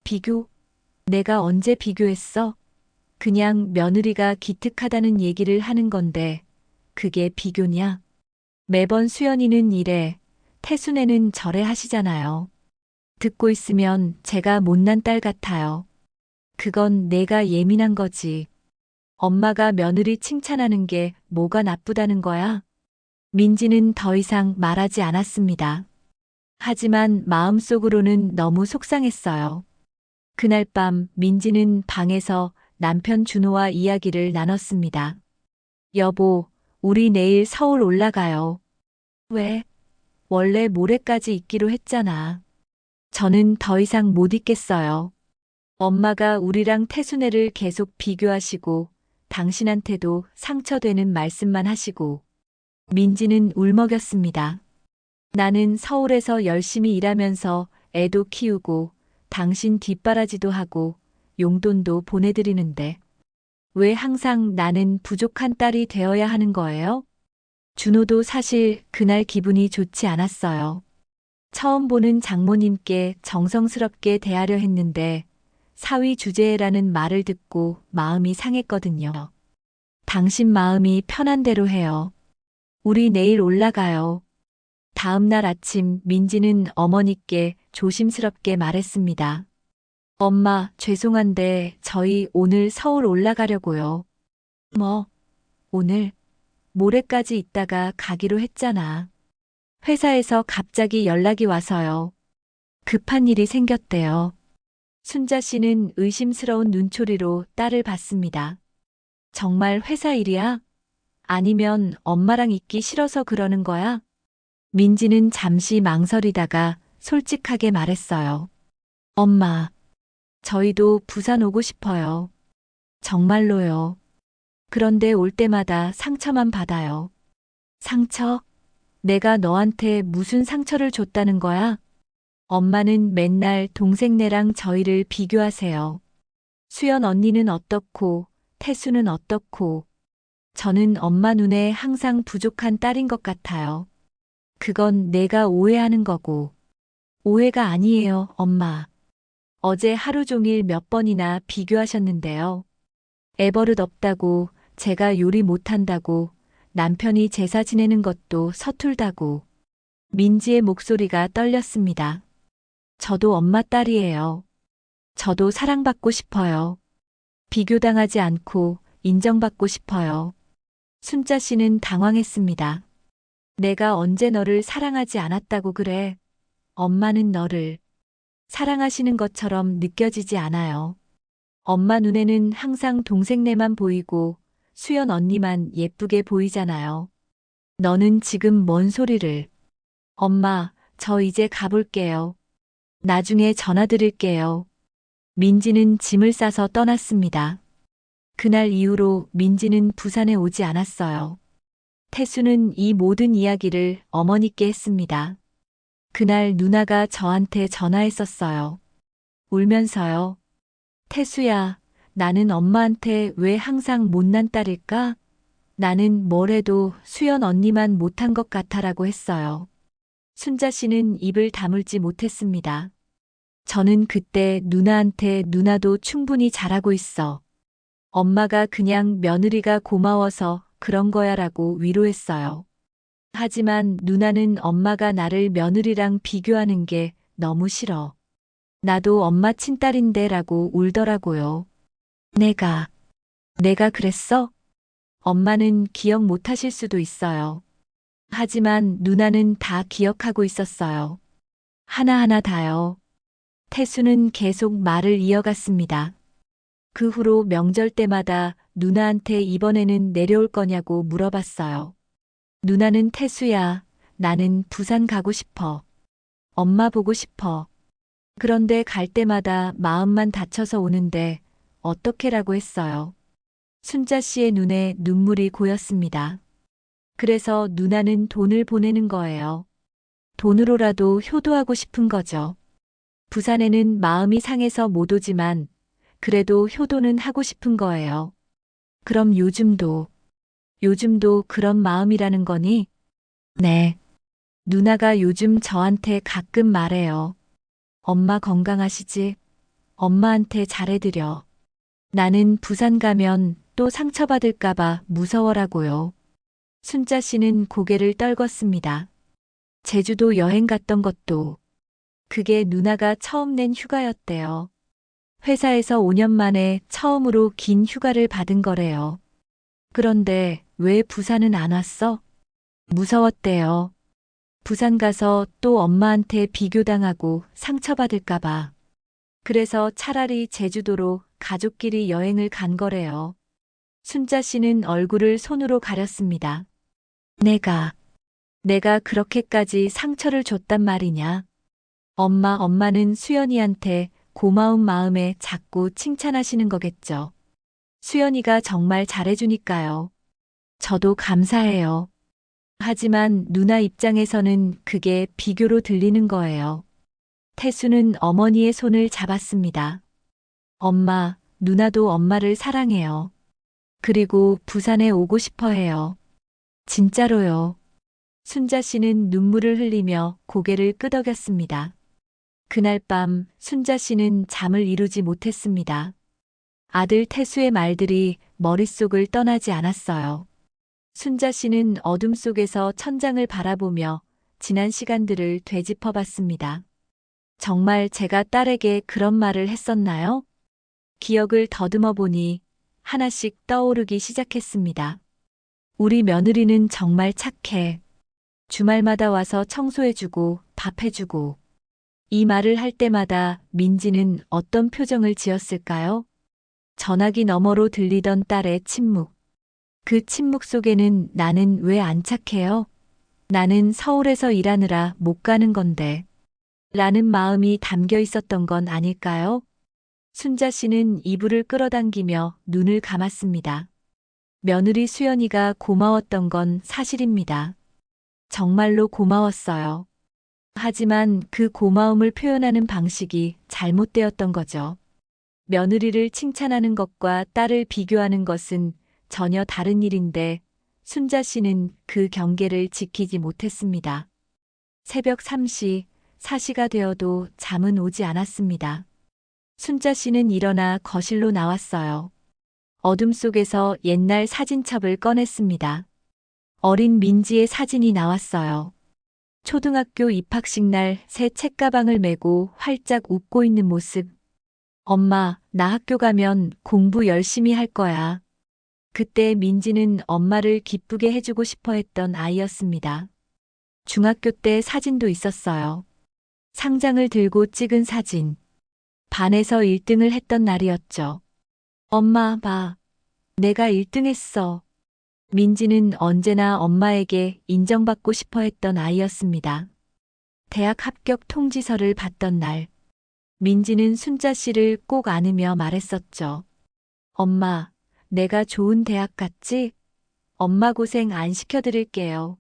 비교? 내가 언제 비교했어? 그냥 며느리가 기특하다는 얘기를 하는 건데 그게 비교냐? 매번 수연이는 이래, 태순애는 저래 하시잖아요. 듣고 있으면 제가 못난 딸 같아요. 그건 내가 예민한 거지. 엄마가 며느리 칭찬하는 게 뭐가 나쁘다는 거야? 민지는 더 이상 말하지 않았습니다. 하지만 마음속으로는 너무 속상했어요. 그날 밤 민지는 방에서 남편 준호와 이야기를 나눴습니다. 여보, 우리 내일 서울 올라가요. 왜? 원래 모레까지 있기로 했잖아. 저는 더 이상 못 있겠어요. 엄마가 우리랑 태순애를 계속 비교하시고 당신한테도 상처되는 말씀만 하시고. 민지는 울먹였습니다. 나는 서울에서 열심히 일하면서 애도 키우고 당신 뒷바라지도 하고 용돈도 보내드리는데 왜 항상 나는 부족한 딸이 되어야 하는 거예요? 준호도 사실 그날 기분이 좋지 않았어요. 처음 보는 장모님께 정성스럽게 대하려 했는데 사위 주제라는 말을 듣고 마음이 상했거든요. 당신 마음이 편한 대로 해요. 우리 내일 올라가요. 다음 날 아침 민지는 어머니께 조심스럽게 말했습니다. 엄마, 죄송한데 저희 오늘 서울 올라가려고요. 뭐, 오늘? 모레까지 있다가 가기로 했잖아. 회사에서 갑자기 연락이 와서요. 급한 일이 생겼대요. 순자 씨는 의심스러운 눈초리로 딸을 봤습니다. 정말 회사 일이야? 아니면 엄마랑 있기 싫어서 그러는 거야? 민지는 잠시 망설이다가 솔직하게 말했어요. 엄마, 저희도 부산 오고 싶어요. 정말로요. 그런데 올 때마다 상처만 받아요. 상처? 내가 너한테 무슨 상처를 줬다는 거야? 엄마는 맨날 동생네랑 저희를 비교하세요. 수연 언니는 어떻고, 태수는 어떻고. 저는 엄마 눈에 항상 부족한 딸인 것 같아요. 그건 내가 오해하는 거고. 오해가 아니에요, 엄마. 어제 하루 종일 몇 번이나 비교하셨는데요. 애버릇 없다고, 제가 요리 못한다고, 남편이 제사 지내는 것도 서툴다고. 민지의 목소리가 떨렸습니다. 저도 엄마 딸이에요. 저도 사랑받고 싶어요. 비교당하지 않고 인정받고 싶어요. 순자 씨는 당황했습니다. 내가 언제 너를 사랑하지 않았다고 그래. 엄마는 너를 사랑하시는 것처럼 느껴지지 않아요. 엄마 눈에는 항상 동생네만 보이고 수연 언니만 예쁘게 보이잖아요. 너는 지금 뭔 소리를. 엄마, 저 이제 가볼게요. 나중에 전화 드릴게요. 민지는 짐을 싸서 떠났습니다. 그날 이후로 민지는 부산에 오지 않았어요. 태수는 이 모든 이야기를 어머니께 했습니다. 그날 누나가 저한테 전화했었어요. 울면서요. 태수야, 나는 엄마한테 왜 항상 못난 딸일까? 나는 뭘 해도 수연 언니만 못한 것 같아라고 했어요. 순자 씨는 입을 다물지 못했습니다. 저는 그때 누나한테 누나도 충분히 잘하고 있어. 엄마가 그냥 며느리가 고마워서 그런 거야 라고 위로했어요. 하지만 누나는 엄마가 나를 며느리랑 비교하는 게 너무 싫어. 나도 엄마 친딸인데 라고 울더라고요. 내가 그랬어? 엄마는 기억 못 하실 수도 있어요. 하지만 누나는 다 기억하고 있었어요. 하나하나 다요. 태수는 계속 말을 이어갔습니다. 그 후로 명절 때마다 누나한테 이번에는 내려올 거냐고 물어봤어요. 누나는 태수야, 나는 부산 가고 싶어. 엄마 보고 싶어. 그런데 갈 때마다 마음만 다쳐서 오는데 어떻게라고 했어요. 순자 씨의 눈에 눈물이 고였습니다. 그래서 누나는 돈을 보내는 거예요. 돈으로라도 효도하고 싶은 거죠. 부산에는 마음이 상해서 못 오지만 그래도 효도는 하고 싶은 거예요. 그럼 요즘도 그런 마음이라는 거니? 네. 누나가 요즘 저한테 가끔 말해요. 엄마 건강하시지? 엄마한테 잘해드려. 나는 부산 가면 또 상처받을까봐 무서워라고요. 순자 씨는 고개를 떨궜습니다. 제주도 여행 갔던 것도 그게 누나가 처음 낸 휴가였대요. 회사에서 5년 만에 처음으로 긴 휴가를 받은 거래요. 그런데 왜 부산은 안 왔어? 무서웠대요. 부산 가서 또 엄마한테 비교당하고 상처받을까봐. 그래서 차라리 제주도로 가족끼리 여행을 간 거래요. 순자 씨는 얼굴을 손으로 가렸습니다. 내가 그렇게까지 상처를 줬단 말이냐? 엄마는 수연이한테 고마운 마음에 자꾸 칭찬하시는 거겠죠. 수연이가 정말 잘해주니까요. 저도 감사해요. 하지만 누나 입장에서는 그게 비교로 들리는 거예요. 태수는 어머니의 손을 잡았습니다. 엄마, 누나도 엄마를 사랑해요. 그리고 부산에 오고 싶어 해요. 진짜로요. 순자 씨는 눈물을 흘리며 고개를 끄덕였습니다. 그날 밤 순자 씨는 잠을 이루지 못했습니다. 아들 태수의 말들이 머릿속을 떠나지 않았어요. 순자 씨는 어둠 속에서 천장을 바라보며 지난 시간들을 되짚어 봤습니다. 정말 제가 딸에게 그런 말을 했었나요? 기억을 더듬어 보니 하나씩 떠오르기 시작했습니다. 우리 며느리는 정말 착해. 주말마다 와서 청소해주고 밥해주고. 이 말을 할 때마다 민지는 어떤 표정을 지었을까요? 전화기 너머로 들리던 딸의 침묵. 그 침묵 속에는 나는 왜 안 착해요? 나는 서울에서 일하느라 못 가는 건데. 라는 마음이 담겨 있었던 건 아닐까요? 순자 씨는 이불을 끌어당기며 눈을 감았습니다. 며느리 수연이가 고마웠던 건 사실입니다. 정말로 고마웠어요. 하지만 그 고마움을 표현하는 방식이 잘못되었던 거죠. 며느리를 칭찬하는 것과 딸을 비교하는 것은 전혀 다른 일인데 순자 씨는 그 경계를 지키지 못했습니다. 새벽 3시, 4시가 되어도 잠은 오지 않았습니다. 순자 씨는 일어나 거실로 나왔어요. 어둠 속에서 옛날 사진첩을 꺼냈습니다. 어린 민지의 사진이 나왔어요. 초등학교 입학식 날 새 책가방을 메고 활짝 웃고 있는 모습. 엄마, 나 학교 가면 공부 열심히 할 거야. 그때 민지는 엄마를 기쁘게 해주고 싶어 했던 아이였습니다. 중학교 때 사진도 있었어요. 상장을 들고 찍은 사진. 반에서 1등을 했던 날이었죠. 엄마, 봐. 내가 1등 했어. 민지는 언제나 엄마에게 인정받고 싶어 했던 아이였습니다. 대학 합격 통지서를 받던 날, 민지는 순자 씨를 꼭 안으며 말했었죠. 엄마, 내가 좋은 대학 갔지? 엄마 고생 안 시켜드릴게요.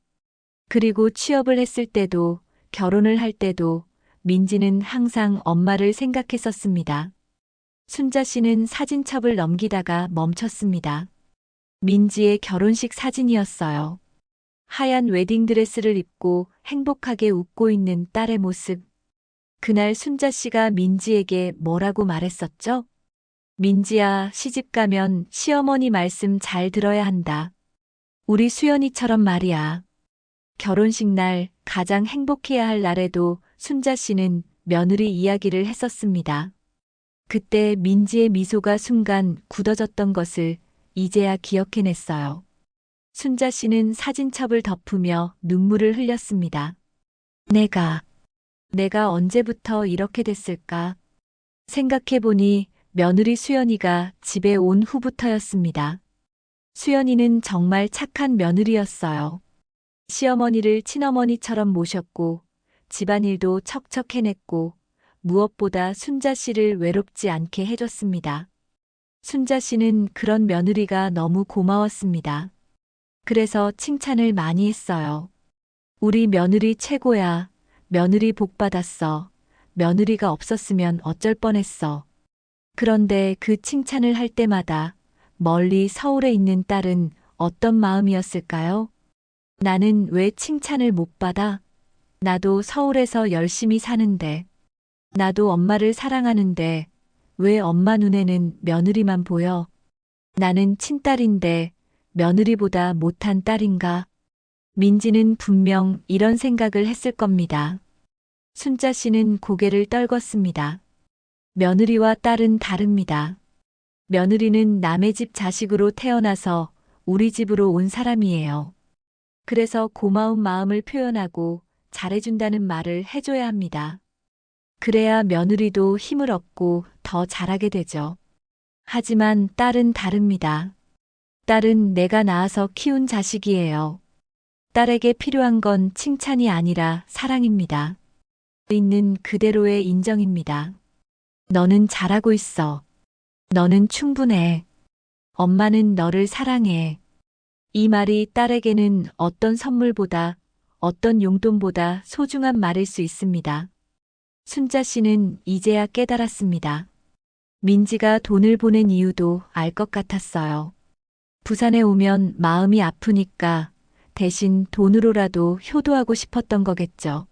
그리고 취업을 했을 때도, 결혼을 할 때도 민지는 항상 엄마를 생각했었습니다. 순자 씨는 사진첩을 넘기다가 멈췄습니다. 민지의 결혼식 사진이었어요. 하얀 웨딩드레스를 입고 행복하게 웃고 있는 딸의 모습. 그날 순자 씨가 민지에게 뭐라고 말했었죠? 민지야, 시집 가면 시어머니 말씀 잘 들어야 한다. 우리 수연이처럼 말이야. 결혼식 날 가장 행복해야 할 날에도 순자 씨는 며느리 이야기를 했었습니다. 그때 민지의 미소가 순간 굳어졌던 것을 이제야 기억해냈어요. 순자 씨는 사진첩을 덮으며 눈물을 흘렸습니다. 내가 언제부터 이렇게 됐을까? 생각해보니 며느리 수연이가 집에 온 후부터였습니다. 수연이는 정말 착한 며느리였어요. 시어머니를 친어머니처럼 모셨고 집안일도 척척 해냈고 무엇보다 순자 씨를 외롭지 않게 해줬습니다. 순자 씨는 그런 며느리가 너무 고마웠습니다. 그래서 칭찬을 많이 했어요. 우리 며느리 최고야. 며느리 복 받았어. 며느리가 없었으면 어쩔 뻔했어. 그런데 그 칭찬을 할 때마다 멀리 서울에 있는 딸은 어떤 마음이었을까요? 나는 왜 칭찬을 못 받아? 나도 서울에서 열심히 사는데. 나도 엄마를 사랑하는데 왜 엄마 눈에는 며느리만 보여? 나는 친딸인데 며느리보다 못한 딸인가? 민지는 분명 이런 생각을 했을 겁니다. 순자 씨는 고개를 떨궜습니다. 며느리와 딸은 다릅니다. 며느리는 남의 집 자식으로 태어나서 우리 집으로 온 사람이에요. 그래서 고마운 마음을 표현하고 잘해준다는 말을 해줘야 합니다. 그래야 며느리도 힘을 얻고 더 잘하게 되죠. 하지만 딸은 다릅니다. 딸은 내가 낳아서 키운 자식이에요. 딸에게 필요한 건 칭찬이 아니라 사랑입니다. 있는 그대로의 인정입니다. 너는 잘하고 있어. 너는 충분해. 엄마는 너를 사랑해. 이 말이 딸에게는 어떤 선물보다, 어떤 용돈보다 소중한 말일 수 있습니다. 순자 씨는 이제야 깨달았습니다. 민지가 돈을 보낸 이유도 알 것 같았어요. 부산에 오면 마음이 아프니까 대신 돈으로라도 효도하고 싶었던 거겠죠.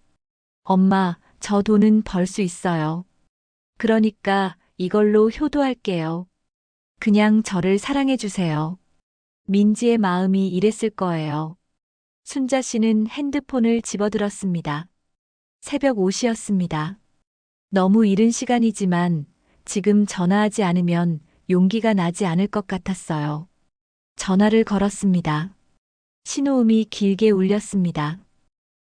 엄마, 저 돈은 벌 수 있어요. 그러니까 이걸로 효도할게요. 그냥 저를 사랑해 주세요. 민지의 마음이 이랬을 거예요. 순자 씨는 핸드폰을 집어들었습니다. 새벽 5시였습니다. 너무 이른 시간이지만 지금 전화하지 않으면 용기가 나지 않을 것 같았어요. 전화를 걸었습니다. 신호음이 길게 울렸습니다.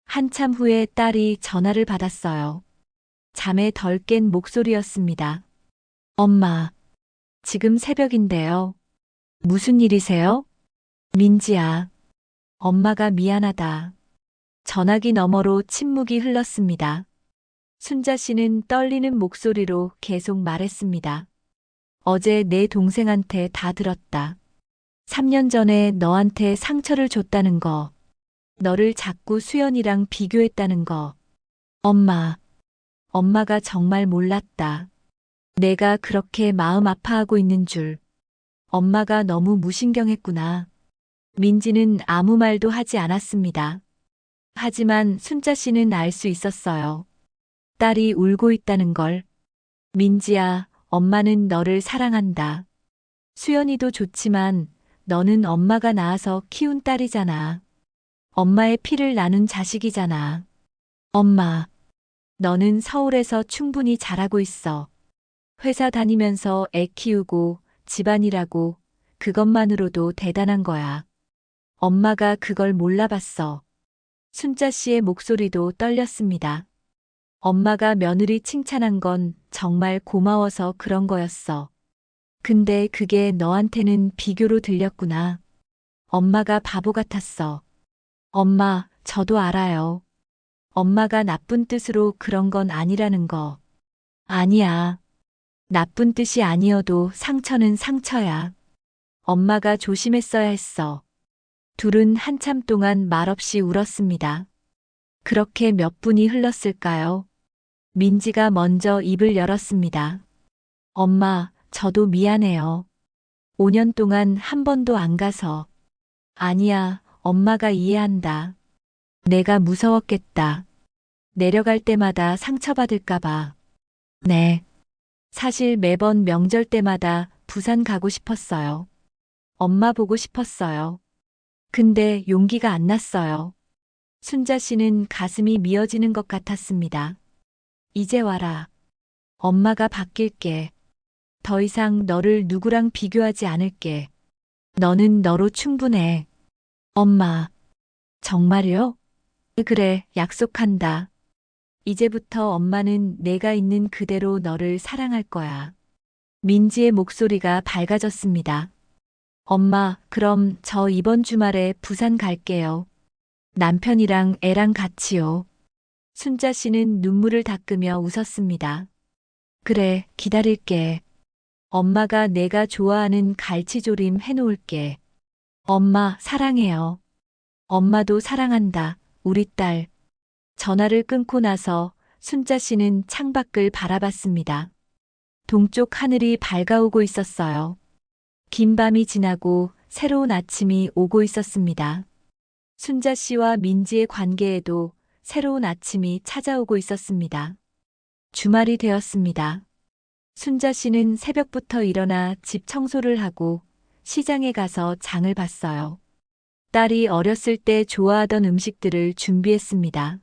한참 후에 딸이 전화를 받았어요. 잠에 덜 깬 목소리였습니다. 엄마, 지금 새벽인데요. 무슨 일이세요? 민지야, 엄마가 미안하다. 전화기 너머로 침묵이 흘렀습니다. 순자 씨는 떨리는 목소리로 계속 말했습니다. 어제 내 동생한테 다 들었다. 3년 전에 너한테 상처를 줬다는 거. 너를 자꾸 수연이랑 비교했다는 거. 엄마가 정말 몰랐다. 내가 그렇게 마음 아파하고 있는 줄. 엄마가 너무 무신경했구나. 민지는 아무 말도 하지 않았습니다. 하지만 순자 씨는 알 수 있었어요. 딸이 울고 있다는 걸. 민지야, 엄마는 너를 사랑한다. 수연이도 좋지만 너는 엄마가 낳아서 키운 딸이잖아. 엄마의 피를 나눈 자식이잖아. 엄마, 너는 서울에서 충분히 잘하고 있어. 회사 다니면서 애 키우고 집안일하고 그것만으로도 대단한 거야. 엄마가 그걸 몰라봤어. 순자 씨의 목소리도 떨렸습니다. 엄마가 며느리 칭찬한 건 정말 고마워서 그런 거였어. 근데 그게 너한테는 비교로 들렸구나. 엄마가 바보 같았어. 엄마, 저도 알아요. 엄마가 나쁜 뜻으로 그런 건 아니라는 거. 아니야. 나쁜 뜻이 아니어도 상처는 상처야. 엄마가 조심했어야 했어. 둘은 한참 동안 말없이 울었습니다. 그렇게 몇 분이 흘렀을까요? 민지가 먼저 입을 열었습니다. 엄마, 저도 미안해요. 5년 동안 한 번도 안 가서. 아니야, 엄마가 이해한다. 내가 무서웠겠다. 내려갈 때마다 상처받을까봐. 네. 사실 매번 명절 때마다 부산 가고 싶었어요. 엄마 보고 싶었어요. 근데 용기가 안 났어요. 순자 씨는 가슴이 미어지는 것 같았습니다. 이제 와라. 엄마가 바뀔게. 더 이상 너를 누구랑 비교하지 않을게. 너는 너로 충분해. 엄마. 정말요? 그래, 약속한다. 이제부터 엄마는 내가 있는 그대로 너를 사랑할 거야. 민지의 목소리가 밝아졌습니다. 엄마, 그럼 저 이번 주말에 부산 갈게요. 남편이랑 애랑 같이요. 순자 씨는 눈물을 닦으며 웃었습니다. 그래, 기다릴게. 엄마가 내가 좋아하는 갈치조림 해놓을게. 엄마, 사랑해요. 엄마도 사랑한다, 우리 딸. 전화를 끊고 나서 순자 씨는 창밖을 바라봤습니다. 동쪽 하늘이 밝아오고 있었어요. 긴 밤이 지나고 새로운 아침이 오고 있었습니다. 순자 씨와 민지의 관계에도 새로운 아침이 찾아오고 있었습니다. 주말이 되었습니다. 순자 씨는 새벽부터 일어나 집 청소를 하고 시장에 가서 장을 봤어요. 딸이 어렸을 때 좋아하던 음식들을 준비했습니다.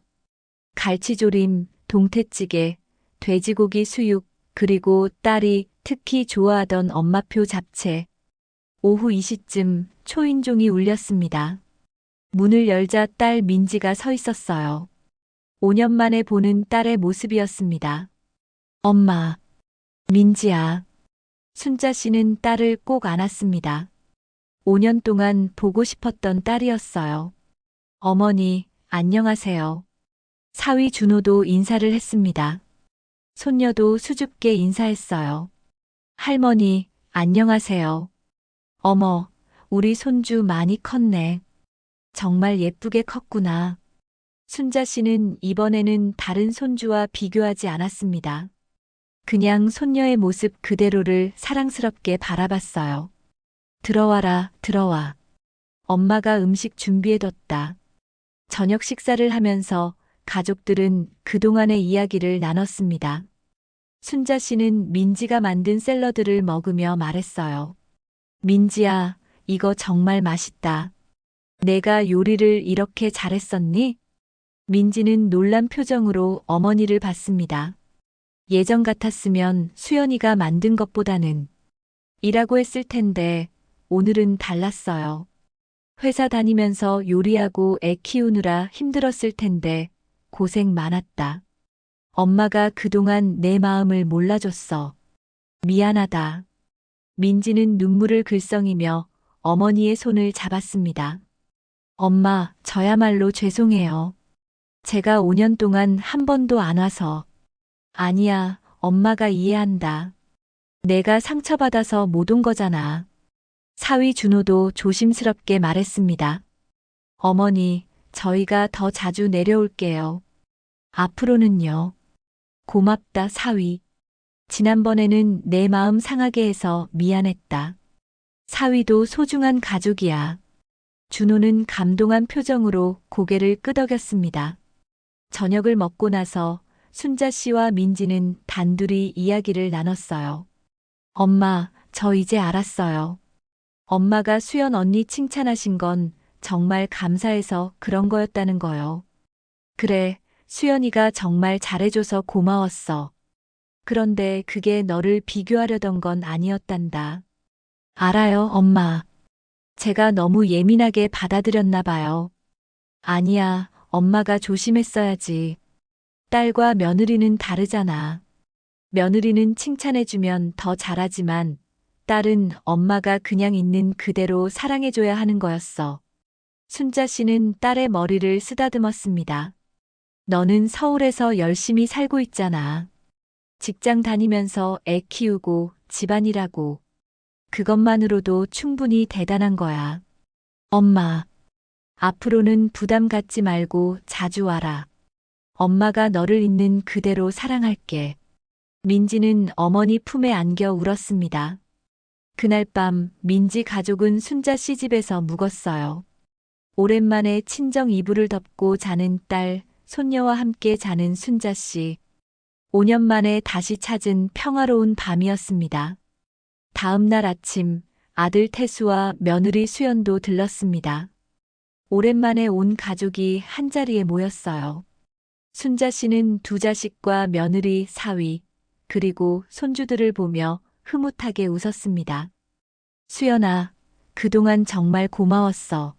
갈치조림, 동태찌개, 돼지고기 수육, 그리고 딸이 특히 좋아하던 엄마표 잡채. 오후 2시쯤 초인종이 울렸습니다. 문을 열자 딸 민지가 서 있었어요. 5년 만에 보는 딸의 모습이었습니다. 엄마, 민지야. 순자 씨는 딸을 꼭 안았습니다. 5년 동안 보고 싶었던 딸이었어요. 어머니, 안녕하세요. 사위 준호도 인사를 했습니다. 손녀도 수줍게 인사했어요. 할머니, 안녕하세요. 어머, 우리 손주 많이 컸네. 정말 예쁘게 컸구나. 순자 씨는 이번에는 다른 손주와 비교하지 않았습니다. 그냥 손녀의 모습 그대로를 사랑스럽게 바라봤어요. 들어와라, 들어와. 엄마가 음식 준비해뒀다. 저녁 식사를 하면서 가족들은 그동안의 이야기를 나눴습니다. 순자 씨는 민지가 만든 샐러드를 먹으며 말했어요. 민지야, 이거 정말 맛있다. 내가 요리를 이렇게 잘했었니? 민지는 놀란 표정으로 어머니를 봤습니다. 예전 같았으면 수연이가 만든 것보다는 이라고 했을 텐데 오늘은 달랐어요. 회사 다니면서 요리하고 애 키우느라 힘들었을 텐데 고생 많았다. 엄마가 그동안 내 마음을 몰라줬어. 미안하다. 민지는 눈물을 글썽이며 어머니의 손을 잡았습니다. 엄마, 저야말로 죄송해요. 제가 5년 동안 한 번도 안 와서. 아니야, 엄마가 이해한다. 내가 상처받아서 못 온 거잖아. 사위 준호도 조심스럽게 말했습니다. 어머니, 저희가 더 자주 내려올게요. 앞으로는요. 고맙다, 사위. 지난번에는 내 마음 상하게 해서 미안했다. 사위도 소중한 가족이야. 준호는 감동한 표정으로 고개를 끄덕였습니다. 저녁을 먹고 나서 순자 씨와 민지는 단둘이 이야기를 나눴어요. 엄마, 저 이제 알았어요. 엄마가 수연 언니 칭찬하신 건 정말 감사해서 그런 거였다는 거요. 그래, 수연이가 정말 잘해줘서 고마웠어. 그런데 그게 너를 비교하려던 건 아니었단다. 알아요, 엄마. 제가 너무 예민하게 받아들였나 봐요. 아니야, 엄마가 조심했어야지. 딸과 며느리는 다르잖아. 며느리는 칭찬해주면 더 잘하지만 딸은 엄마가 그냥 있는 그대로 사랑해줘야 하는 거였어. 순자 씨는 딸의 머리를 쓰다듬었습니다. 너는 서울에서 열심히 살고 있잖아. 직장 다니면서 애 키우고 집안일하고. 그것만으로도 충분히 대단한 거야. 엄마, 앞으로는 부담 갖지 말고 자주 와라. 엄마가 너를 있는 그대로 사랑할게. 민지는 어머니 품에 안겨 울었습니다. 그날 밤 민지 가족은 순자 씨 집에서 묵었어요. 오랜만에 친정 이불을 덮고 자는 딸, 손녀와 함께 자는 순자 씨. 5년 만에 다시 찾은 평화로운 밤이었습니다. 다음 날 아침 아들 태수와 며느리 수연도 들렀습니다. 오랜만에 온 가족이 한자리에 모였어요. 순자 씨는 두 자식과 며느리 사위, 그리고 손주들을 보며 흐뭇하게 웃었습니다. 수연아, 그동안 정말 고마웠어.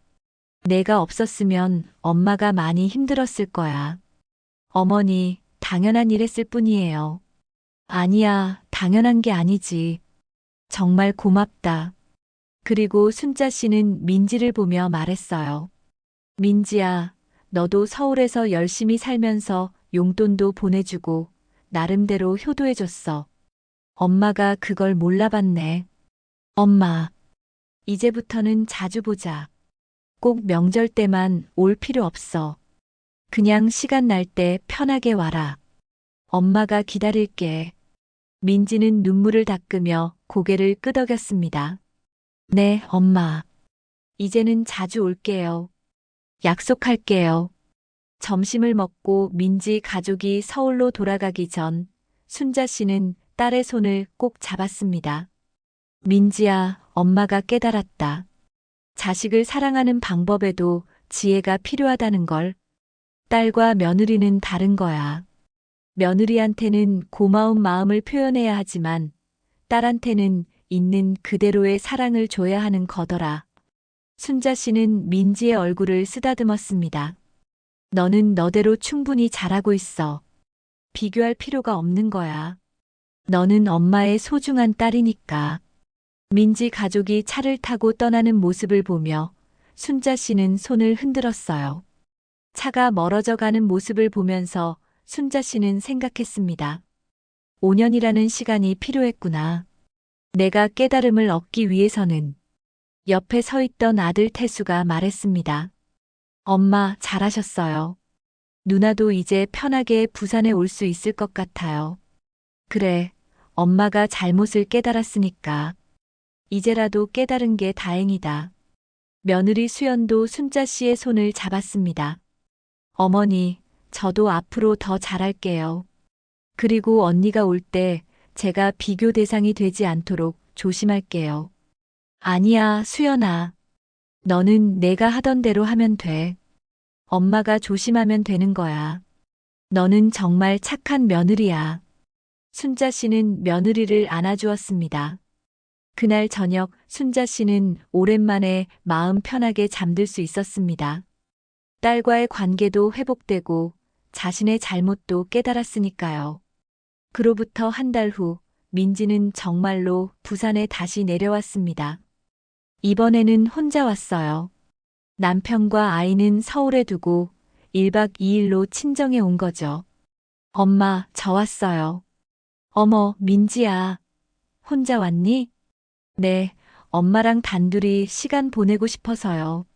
내가 없었으면 엄마가 많이 힘들었을 거야. 어머니, 당연한 일 했을 뿐이에요. 아니야, 당연한 게 아니지. 정말 고맙다. 그리고 순자 씨는 민지를 보며 말했어요. 민지야, 너도 서울에서 열심히 살면서 용돈도 보내주고 나름대로 효도해줬어. 엄마가 그걸 몰라봤네. 엄마, 이제부터는 자주 보자. 꼭 명절 때만 올 필요 없어. 그냥 시간 날 때 편하게 와라. 엄마가 기다릴게. 민지는 눈물을 닦으며 고개를 끄덕였습니다. 네, 엄마. 이제는 자주 올게요. 약속할게요. 점심을 먹고 민지 가족이 서울로 돌아가기 전 순자 씨는 딸의 손을 꼭 잡았습니다. 민지야, 엄마가 깨달았다. 자식을 사랑하는 방법에도 지혜가 필요하다는 걸. 딸과 며느리는 다른 거야. 며느리한테는 고마운 마음을 표현해야 하지만 딸한테는 있는 그대로의 사랑을 줘야 하는 거더라. 순자 씨는 민지의 얼굴을 쓰다듬었습니다. 너는 너대로 충분히 잘하고 있어. 비교할 필요가 없는 거야. 너는 엄마의 소중한 딸이니까. 민지 가족이 차를 타고 떠나는 모습을 보며 순자 씨는 손을 흔들었어요. 차가 멀어져 가는 모습을 보면서 순자 씨는 생각했습니다. 5년이라는 시간이 필요했구나. 내가 깨달음을 얻기 위해서는. 옆에 서 있던 아들 태수가 말했습니다. 엄마, 잘하셨어요. 누나도 이제 편하게 부산에 올 수 있을 것 같아요. 그래, 엄마가 잘못을 깨달았으니까. 이제라도 깨달은 게 다행이다. 며느리 수연도 순자 씨의 손을 잡았습니다. 어머니, 저도 앞으로 더 잘할게요. 그리고 언니가 올 때 제가 비교 대상이 되지 않도록 조심할게요. 아니야, 수연아. 너는 내가 하던 대로 하면 돼. 엄마가 조심하면 되는 거야. 너는 정말 착한 며느리야. 순자 씨는 며느리를 안아주었습니다. 그날 저녁 순자 씨는 오랜만에 마음 편하게 잠들 수 있었습니다. 딸과의 관계도 회복되고 자신의 잘못도 깨달았으니까요. 그로부터 한 달 후 민지는 정말로 부산에 다시 내려왔습니다. 이번에는 혼자 왔어요. 남편과 아이는 서울에 두고 1박 2일로 친정에 온 거죠. 엄마, 저 왔어요. 어머, 민지야. 혼자 왔니? 네, 엄마랑 단둘이 시간 보내고 싶어서요.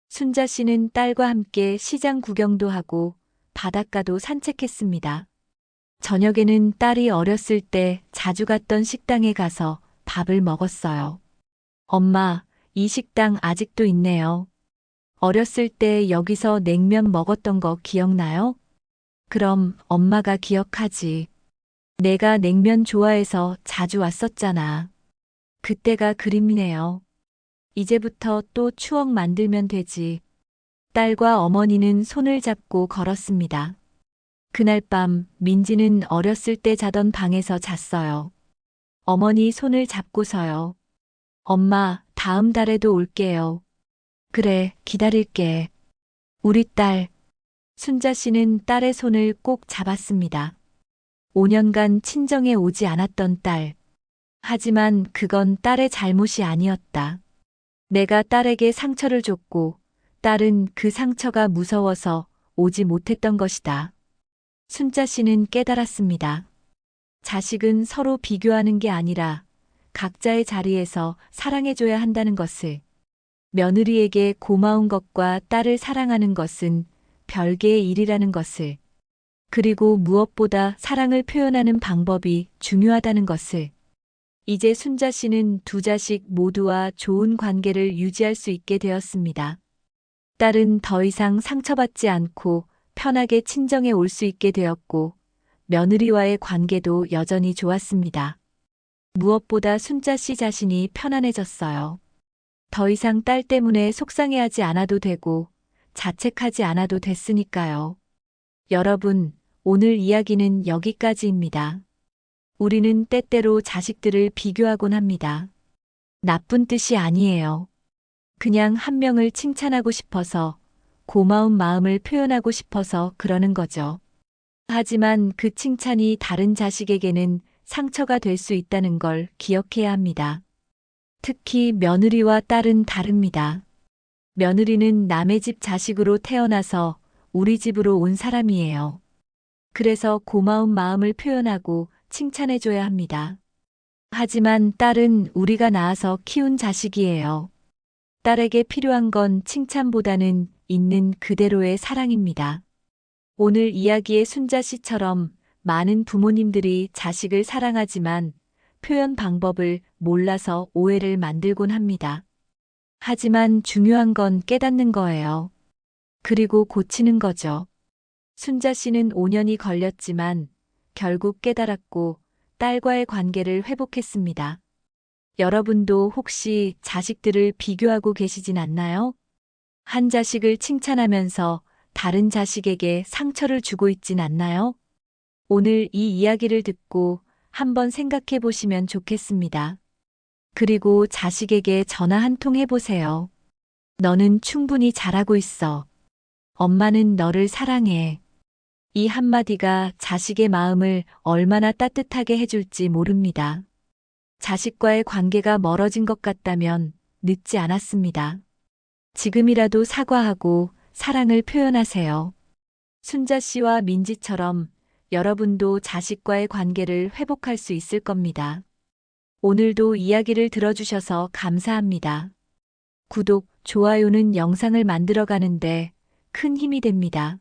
순자 씨는 딸과 함께 시장 구경도 하고 바닷가도 산책했습니다. 저녁에는 딸이 어렸을 때 자주 갔던 식당에 가서 밥을 먹었어요. 엄마, 이 식당 아직도 있네요. 어렸을 때 여기서 냉면 먹었던 거 기억나요? 그럼 엄마가 기억하지. 내가 냉면 좋아해서 자주 왔었잖아. 그때가 그립네요. 이제부터 또 추억 만들면 되지. 딸과 어머니는 손을 잡고 걸었습니다. 그날 밤 민지는 어렸을 때 자던 방에서 잤어요. 어머니 손을 잡고서요. 엄마, 다음 달에도 올게요. 그래, 기다릴게. 우리 딸. 순자 씨는 딸의 손을 꼭 잡았습니다. 5년간 친정에 오지 않았던 딸. 하지만 그건 딸의 잘못이 아니었다. 내가 딸에게 상처를 줬고 딸은 그 상처가 무서워서 오지 못했던 것이다. 순자 씨는 깨달았습니다. 자식은 서로 비교하는 게 아니라 각자의 자리에서 사랑해줘야 한다는 것을, 며느리에게 고마운 것과 딸을 사랑하는 것은 별개의 일이라는 것을, 그리고 무엇보다 사랑을 표현하는 방법이 중요하다는 것을. 이제 순자 씨는 두 자식 모두와 좋은 관계를 유지할 수 있게 되었습니다. 딸은 더 이상 상처받지 않고 편하게 친정에 올 수 있게 되었고, 며느리와의 관계도 여전히 좋았습니다. 무엇보다 순자 씨 자신이 편안해졌어요. 더 이상 딸 때문에 속상해하지 않아도 되고, 자책하지 않아도 됐으니까요. 여러분, 오늘 이야기는 여기까지입니다. 우리는 때때로 자식들을 비교하곤 합니다. 나쁜 뜻이 아니에요. 그냥 한 명을 칭찬하고 싶어서, 고마운 마음을 표현하고 싶어서 그러는 거죠. 하지만 그 칭찬이 다른 자식에게는 상처가 될 수 있다는 걸 기억해야 합니다. 특히 며느리와 딸은 다릅니다. 며느리는 남의 집 자식으로 태어나서 우리 집으로 온 사람이에요. 그래서 고마운 마음을 표현하고 칭찬해줘야 합니다. 하지만 딸은 우리가 낳아서 키운 자식이에요. 딸에게 필요한 건 칭찬보다는 있는 그대로의 사랑입니다. 오늘 이야기의 순자 씨처럼 많은 부모님들이 자식을 사랑하지만 표현 방법을 몰라서 오해를 만들곤 합니다. 하지만 중요한 건 깨닫는 거예요. 그리고 고치는 거죠. 순자 씨는 5년이 걸렸지만 결국 깨달았고 딸과의 관계를 회복했습니다. 여러분도 혹시 자식들을 비교하고 계시진 않나요? 한 자식을 칭찬하면서 다른 자식에게 상처를 주고 있진 않나요? 오늘 이 이야기를 듣고 한번 생각해 보시면 좋겠습니다. 그리고 자식에게 전화 한 통 해보세요. 너는 충분히 잘하고 있어. 엄마는 너를 사랑해. 이 한마디가 자식의 마음을 얼마나 따뜻하게 해줄지 모릅니다. 자식과의 관계가 멀어진 것 같다면 늦지 않았습니다. 지금이라도 사과하고 사랑을 표현하세요. 순자 씨와 민지처럼 여러분도 자식과의 관계를 회복할 수 있을 겁니다. 오늘도 이야기를 들어주셔서 감사합니다. 구독, 좋아요는 영상을 만들어가는데 큰 힘이 됩니다.